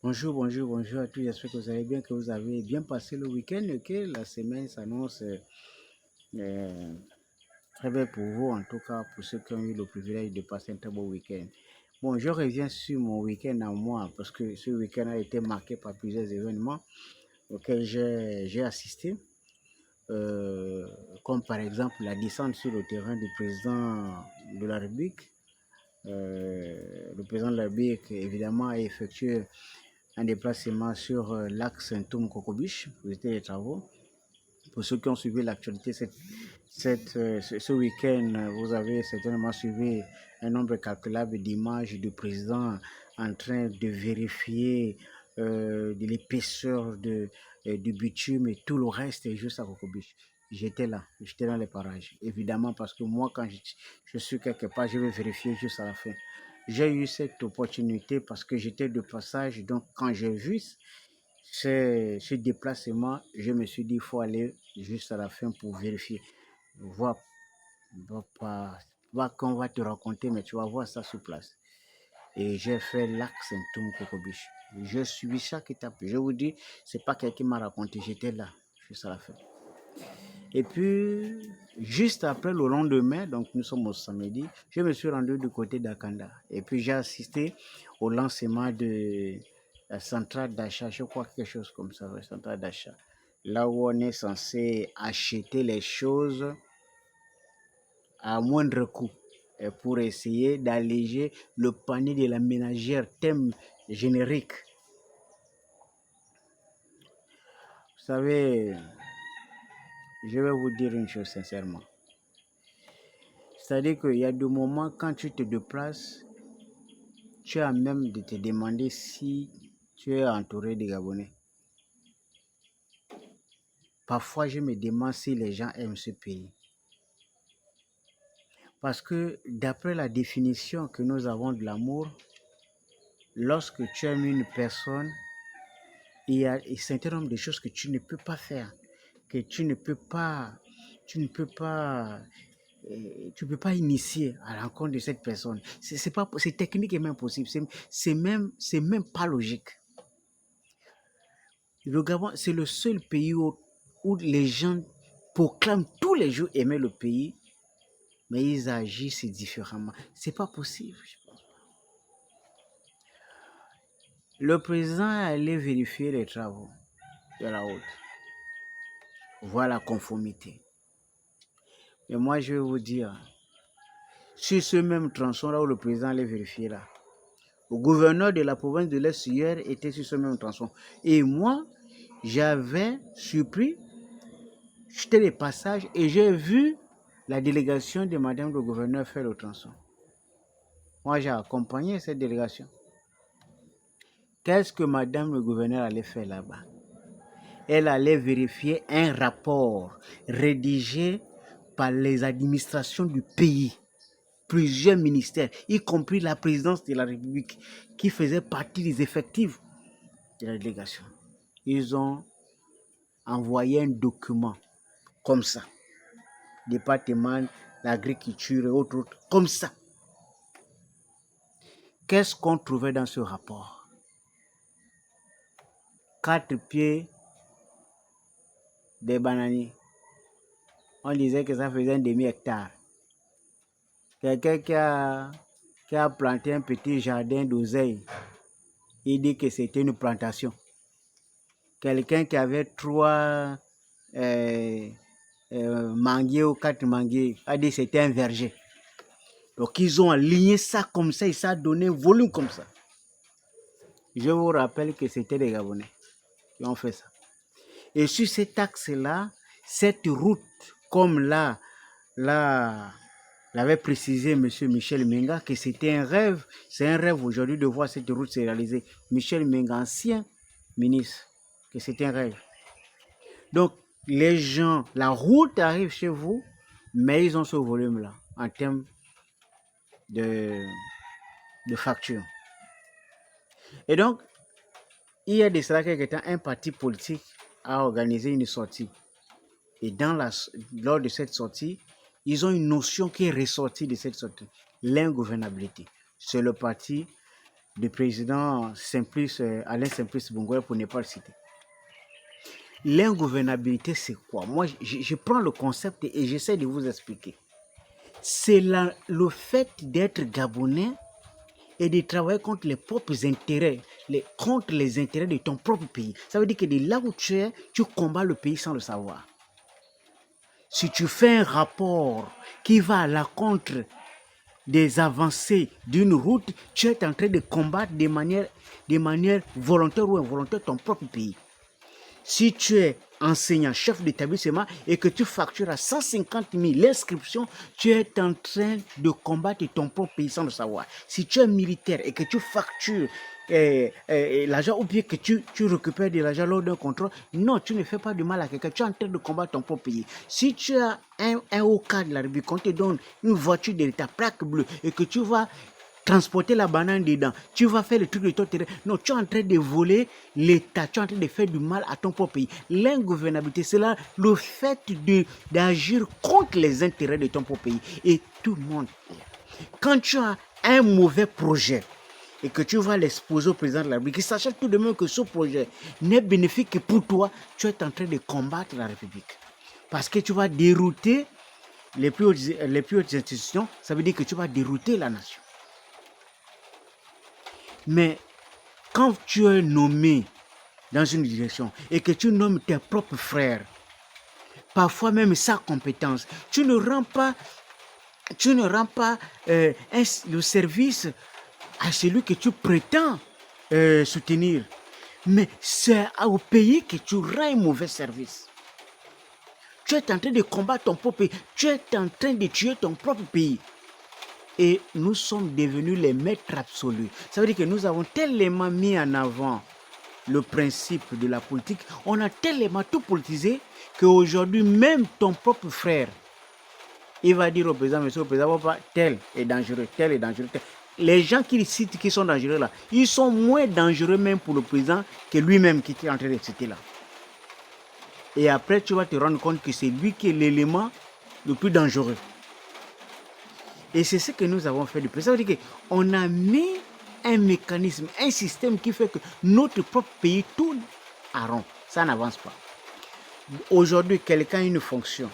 Bonjour, bonjour, bonjour à tous. J'espère que vous allez bien, que vous avez bien passé le week-end, que la semaine s'annonce euh, très bien pour vous, en tout cas pour ceux qui ont eu le privilège de passer un très beau week-end. Bon, je reviens sur mon week-end à moi parce que ce week-end a été marqué par plusieurs événements auxquels j'ai assisté, euh, comme par exemple la descente sur le terrain du président de la République. Le président de la République, évidemment, a effectué un déplacement sur l'axe Saint-Oum-Cocobiche pour visiter les travaux. Pour ceux qui ont suivi l'actualité ce week-end, vous avez certainement suivi un nombre calculable d'images du président en train de vérifier de l'épaisseur du bitume et tout le reste est juste à Cocobiche. J'étais là, j'étais dans les parages. Évidemment, parce que moi, quand je suis quelque part, je vais vérifier juste à la fin. J'ai eu cette opportunité parce que j'étais de passage. Donc, quand j'ai vu ce déplacement, je me suis dit, il faut aller juste à la fin pour vérifier. Voir, pas qu'on va te raconter, mais tu vas voir ça sur place. Et j'ai fait l'axe Saint-Oum Cocobiche. Je suis chaque étape. Je vous dis, c'est pas quelqu'un qui m'a raconté, j'étais là, juste à la fin. Et puis, juste après le lendemain, donc nous sommes au samedi, je me suis rendu du côté d'Akanda. Et puis j'ai assisté au lancement de la centrale d'achat, je crois quelque chose comme ça, la centrale d'achat. Là où on est censé acheter les choses à moindre coût pour essayer d'alléger le panier de la ménagère, thème générique. Vous savez, je vais vous dire une chose sincèrement. C'est-à-dire qu'il y a des moments quand tu te déplaces, tu as même de te demander si tu es entouré de Gabonais. Parfois, je me demande si les gens aiment ce pays. Parce que d'après la définition que nous avons de l'amour, lorsque tu aimes une personne, il y a un certain nombre de choses que tu ne peux pas faire, que tu ne peux pas initier à l'encontre de cette personne. C'est technique et même possible. C'est même pas logique. Le Gabon, c'est le seul pays où les gens proclament tous les jours aimer le pays, mais ils agissent différemment. C'est pas possible, je pense. Le président est allé vérifier les travaux de la route, voir la conformité. Et moi, je vais vous dire, sur ce même tronçon là où le président allait vérifier là, le gouverneur de la province de l'Est hier était sur ce même tronçon. Et moi, j'avais surpris, j'étais les passages et j'ai vu la délégation de madame le gouverneur faire le tronçon. Moi, j'ai accompagné cette délégation. Qu'est-ce que madame le gouverneur allait faire là-bas? Elle allait vérifier un rapport rédigé par les administrations du pays, plusieurs ministères, y compris la présidence de la République, qui faisait partie des effectifs de la délégation. Ils ont envoyé un document comme ça, département de l'agriculture et autres, comme ça. Qu'est-ce qu'on trouvait dans ce rapport? 4 pieds des bananiers. On disait que ça faisait un demi-hectare. Quelqu'un qui a planté un petit jardin d'oseille, il dit que c'était une plantation. Quelqu'un qui avait 3 manguiers ou 4 manguiers a dit que c'était un verger. Donc ils ont aligné ça comme ça et ça a donné un volume comme ça. Je vous rappelle que c'était les Gabonais qui ont fait ça. Et sur cet axe-là, cette route, comme là, l'avait précisé M. Michel Menga, que c'était un rêve. C'est un rêve aujourd'hui de voir cette route se réaliser. Michel Menga, ancien ministre, que c'était un rêve. Donc, les gens, la route arrive chez vous, mais ils ont ce volume-là en termes de facture. Et donc, il y a de cela quelque temps, un parti politique a organisé une sortie. Et lors de cette sortie, ils ont une notion qui est ressortie de cette sortie, l'ingouvernabilité. C'est le parti du président Simplice, Alain Simplice Bongoué, pour ne pas le citer. L'ingouvernabilité, c'est quoi? Moi, je prends le concept et j'essaie de vous expliquer. C'est le fait d'être gabonais et de travailler contre les propres intérêts, contre les intérêts de ton propre pays. Ça veut dire que de là où tu es, tu combats le pays sans le savoir. Si tu fais un rapport qui va à la contre des avancées d'une route, tu es en train de combattre de manière volontaire ou involontaire ton propre pays. Si tu es enseignant, chef d'établissement et que tu factures à 150 000 l'inscription, tu es en train de combattre ton propre pays sans le savoir. Si tu es militaire et que tu factures l'argent ou bien que tu récupères de l'argent lors d'un contrôle, non, tu ne fais pas de mal à quelqu'un, tu es en train de combattre ton propre pays. Si tu as un haut cadre de la République, on te donne une voiture de ta plaque bleue et que tu vas transporter la banane dedans, tu vas faire le truc de ton terrain. Non, tu es en train de voler l'État, tu es en train de faire du mal à ton propre pays. L'ingouvernabilité, c'est là le fait d'agir contre les intérêts de ton propre pays. Et tout le monde, quand tu as un mauvais projet et que tu vas l'exposer au président de la République, sachant tout de même que ce projet n'est bénéfique que pour toi, tu es en train de combattre la République. Parce que tu vas dérouter les plus hautes institutions, ça veut dire que tu vas dérouter la nation. Mais quand tu es nommé dans une direction et que tu nommes tes propres frères, parfois même sa compétence, tu ne rends pas le service à celui que tu prétends soutenir. Mais c'est au pays que tu rends un mauvais service. Tu es en train de combattre ton propre pays. Tu es en train de tuer ton propre pays. Et nous sommes devenus les maîtres absolus. Ça veut dire que nous avons tellement mis en avant le principe de la politique, on a tellement tout politisé qu'aujourd'hui, même ton propre frère, il va dire au président, monsieur le président, tel est dangereux, tel est dangereux. Tel. Les gens qu'il cite qui sont dangereux là, ils sont moins dangereux même pour le président que lui-même qui est en train de citer là. Et après, tu vas te rendre compte que c'est lui qui est l'élément le plus dangereux. Et c'est ce que nous avons fait depuis. Ça veut dire qu'on a mis un mécanisme, un système qui fait que notre propre pays tourne à rond. Ça n'avance pas. Aujourd'hui, quelqu'un a une fonction.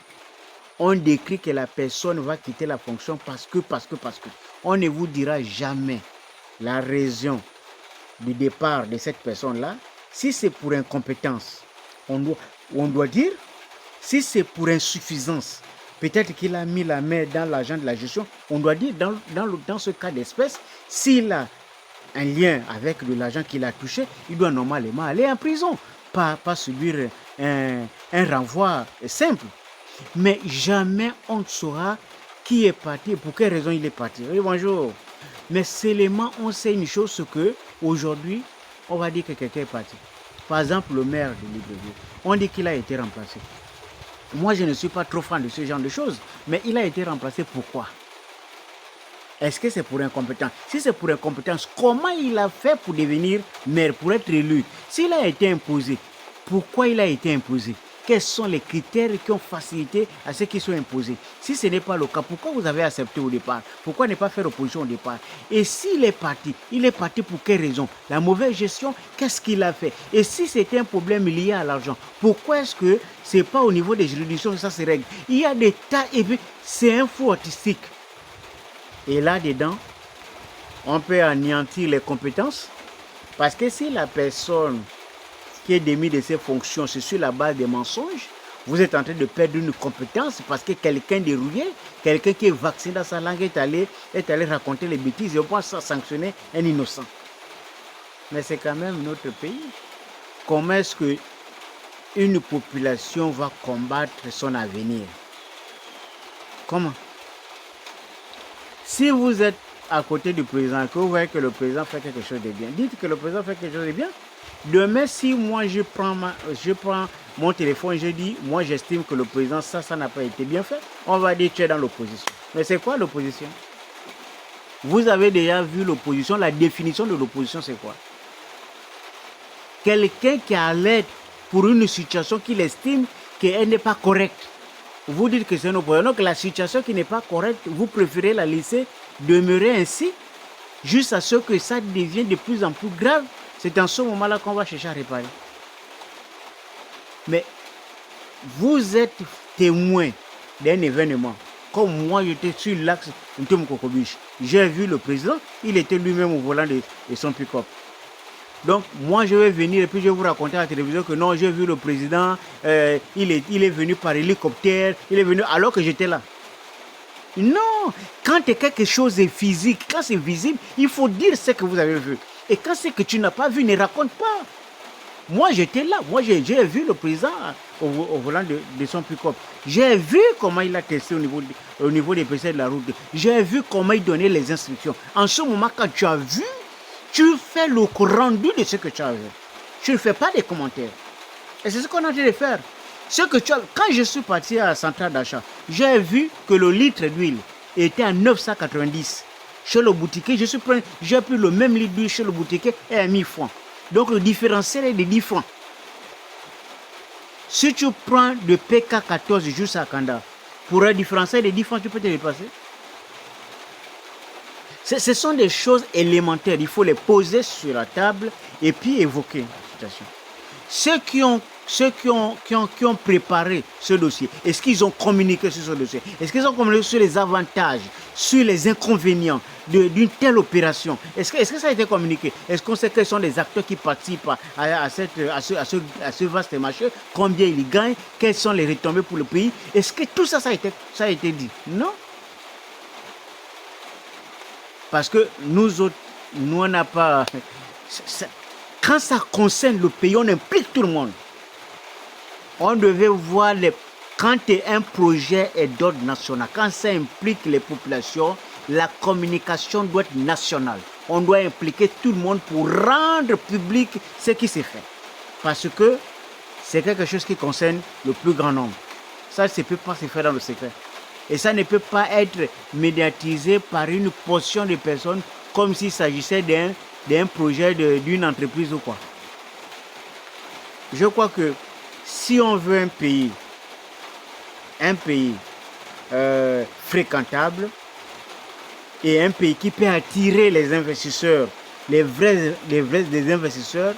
On décrit que la personne va quitter la fonction parce que. On ne vous dira jamais la raison du départ de cette personne-là. Si c'est pour incompétence, on doit dire. Si c'est pour insuffisance, peut-être qu'il a mis la main dans l'argent de la gestion. On doit dire, dans ce cas d'espèce, s'il a un lien avec de l'argent qu'il a touché, il doit normalement aller en prison, pas subir un renvoi simple. Mais jamais on ne saura qui est parti et pour quelle raison il est parti. Oui, bonjour. Mais seulement on sait une chose, c'est que aujourd'hui, on va dire que quelqu'un est parti. Par exemple, le maire de Libreville, on dit qu'il a été remplacé. Moi, je ne suis pas trop fan de ce genre de choses, mais il a été remplacé. Pourquoi? Est-ce que c'est pour incompétence? Si c'est pour incompétence, comment il a fait pour devenir maire, pour être élu? S'il a été imposé, pourquoi il a été imposé? Quels sont les critères qui ont facilité à ceux qui sont imposés? Si ce n'est pas le cas, pourquoi vous avez accepté au départ? Pourquoi ne pas faire opposition au départ? Et s'il est parti pour quelle raison? La mauvaise gestion, qu'est-ce qu'il a fait? Et si c'était un problème lié à l'argent, pourquoi est-ce que ce n'est pas au niveau des juridictions que ça se règle? Il y a des tas, et puis c'est un fou artistique. Et là-dedans, on peut anéantir les compétences. Parce que si la personne qui est démis de ses fonctions, c'est sur la base des mensonges, vous êtes en train de perdre une compétence parce que quelqu'un dérouillé, quelqu'un qui est vacciné dans sa langue est allé raconter les bêtises et on peut sanctionner un innocent. Mais c'est quand même notre pays. Comment est-ce qu'une population va combattre son avenir? Comment? Si vous êtes à côté du président, que vous voyez que le président fait quelque chose de bien, dites que le président fait quelque chose de bien. Demain, si moi je prends mon téléphone et je dis, moi j'estime que le président, ça n'a pas été bien fait, on va dire tu es dans l'opposition. Mais c'est quoi l'opposition? Vous avez déjà vu l'opposition, la définition de l'opposition c'est quoi? Quelqu'un qui alerte pour une situation qu'il estime qu'elle n'est pas correcte. Vous dites que c'est un opposition. Donc la situation qui n'est pas correcte, vous préférez la laisser demeurer ainsi jusqu'à ce que ça devienne de plus en plus grave. C'est en ce moment-là qu'on va chercher à réparer. Mais vous êtes témoin d'un événement. Comme moi, j'étais sur l'axe Ntoum-Kokobich. J'ai vu le président, il était lui-même au volant de son pick-up. Donc, moi, je vais venir et puis je vais vous raconter à la télévision que non, j'ai vu le président, il est venu par hélicoptère, il est venu alors que j'étais là. Non, quand quelque chose est physique, quand c'est visible, il faut dire ce que vous avez vu. Et quand c'est que tu n'as pas vu, ne raconte pas. Moi, j'étais là. Moi, j'ai vu le président au volant de son pick-up. J'ai vu comment il a testé au niveau des PC de la route. J'ai vu comment il donnait les instructions. En ce moment, quand tu as vu, tu fais le rendu de ce que tu as vu. Tu ne fais pas des commentaires. Et c'est ce qu'on a envie de faire. Quand je suis parti à la centrale d'achat, j'ai vu que le litre d'huile était à 990. Chez le boutiquier, j'ai pris le même litre d'huile chez le boutiquier et à 1000 francs. Donc le différentiel est de 10 francs. Si tu prends de PK14 jusqu'à Kanda, pour un différentiel de 10 francs, tu peux te dépasser. Ce sont des choses élémentaires. Il faut les poser sur la table et puis évoquer la situation. Ceux qui ont préparé ce dossier, est-ce qu'ils ont communiqué sur ce dossier? Est-ce qu'ils ont communiqué sur les avantages, sur les inconvénients d'une telle opération? Est-ce que ça a été communiqué? Est-ce qu'on sait quels sont les acteurs qui participent à ce vaste marché? Combien ils gagnent? Quelles sont les retombées pour le pays? Est-ce que tout ça, ça a été dit? Non. Parce que nous autres, nous on n'a pas... Quand ça concerne le pays, on implique tout le monde. On devait voir quand un projet est d'ordre national, quand ça implique les populations, la communication doit être nationale. On doit impliquer tout le monde pour rendre public ce qui s'est fait. Parce que c'est quelque chose qui concerne le plus grand nombre. Ça ne peut pas se faire dans le secret. Et ça ne peut pas être médiatisé par une portion de personnes comme s'il s'agissait d'un projet d'une entreprise ou quoi. Je crois que si on veut un pays fréquentable et un pays qui peut attirer les investisseurs, les vrais investisseurs,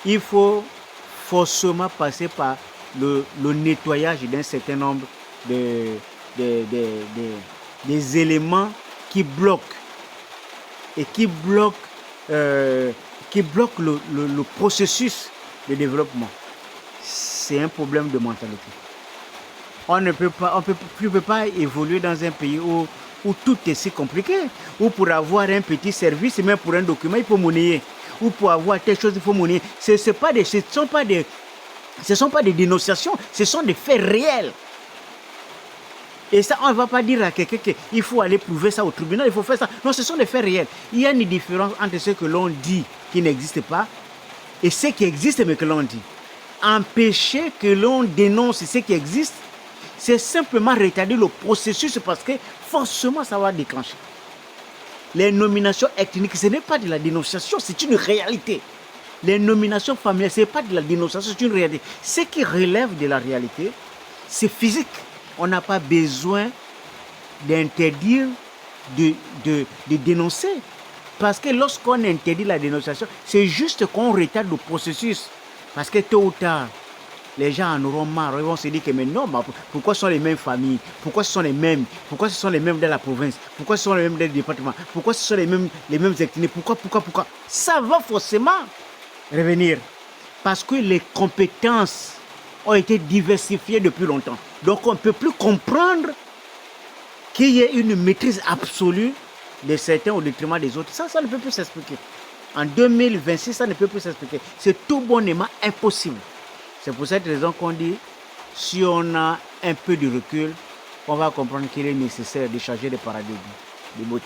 il faut forcément passer par le nettoyage d'un certain nombre des éléments qui bloquent et qui bloquent le processus de développement. C'est un problème de mentalité. On ne peut pas évoluer dans un pays où tout est si compliqué, où pour avoir un petit service, même pour un document, il faut monnayer, ou pour avoir telle chose, il faut monnayer. Ce ne sont pas des dénonciations, ce sont des faits réels. Et ça, on ne va pas dire à quelqu'un qu'il faut aller prouver ça au tribunal, il faut faire ça. Non, ce sont des faits réels. Il y a une différence entre ce que l'on dit qui n'existe pas et ce qui existe mais que l'on dit. Empêcher que l'on dénonce ce qui existe, c'est simplement retarder le processus parce que forcément ça va déclencher. Les nominations ethniques, ce n'est pas de la dénonciation, c'est une réalité. Les nominations familiales, ce n'est pas de la dénonciation, c'est une réalité. Ce qui relève de la réalité, c'est physique. On n'a pas besoin d'interdire de dénoncer. Parce que lorsqu'on interdit la dénonciation, c'est juste qu'on retarde le processus. Parce que tôt ou tard, les gens en auront marre. Ils vont se dire que mais non, pourquoi ce sont les mêmes familles? Pourquoi ce sont les mêmes? Pourquoi ce sont les mêmes dans la province? Pourquoi ce sont les mêmes dans le département? Pourquoi ce sont les mêmes ethnies? Pourquoi? Ça va forcément revenir. Parce que les compétences ont été diversifiées depuis longtemps. Donc on ne peut plus comprendre qu'il y ait une maîtrise absolue de certains au détriment des autres. Ça ne peut plus s'expliquer. En 2026, ça ne peut plus s'expliquer. C'est tout bonnement impossible. C'est pour cette raison qu'on dit, si on a un peu de recul, on va comprendre qu'il est nécessaire de changer de paradigme, de mots.